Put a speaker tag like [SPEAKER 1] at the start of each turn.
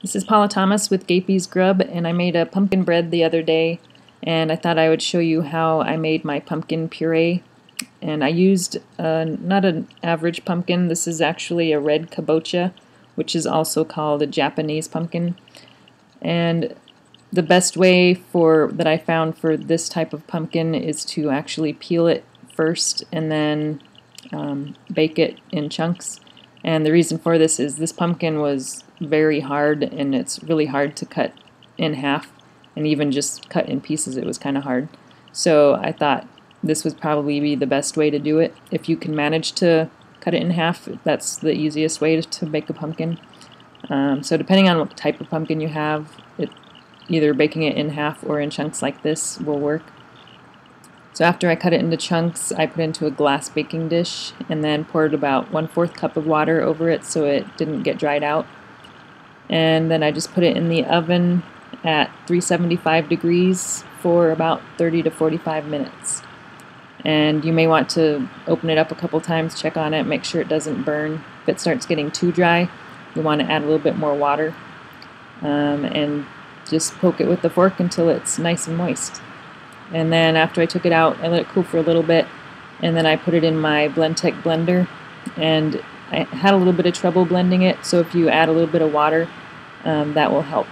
[SPEAKER 1] This is Paula Thomas with Gapey's Grub, and I made a pumpkin bread the other day, and I thought I would show you how I made my pumpkin puree. And I used not an average pumpkin. This is actually a red kabocha, which is also called a Japanese pumpkin. And the best way that I found for this type of pumpkin is to actually peel it first and then bake it in chunks. And the reason for this is this pumpkin was very hard, and it's really hard to cut in half, and even just cut in pieces it was kind of hard. So I thought this would probably be the best way to do it. If you can manage to cut it in half, that's the easiest way to make a pumpkin. So depending on what type of pumpkin you have, either baking it in half or in chunks like this will work. So after I cut it into chunks, I put it into a glass baking dish and then poured about 1/4 cup of water over it so it didn't get dried out. And then I just put it in the oven at 375 degrees for about 30 to 45 minutes. And you may want to open it up a couple times, check on it, make sure it doesn't burn. If it starts getting too dry, you want to add a little bit more water. And just poke it with the fork until it's nice and moist. And then after I took it out, I let it cool for a little bit, and then I put it in my Blendtec blender, and I had a little bit of trouble blending it, so if you add a little bit of water, that will help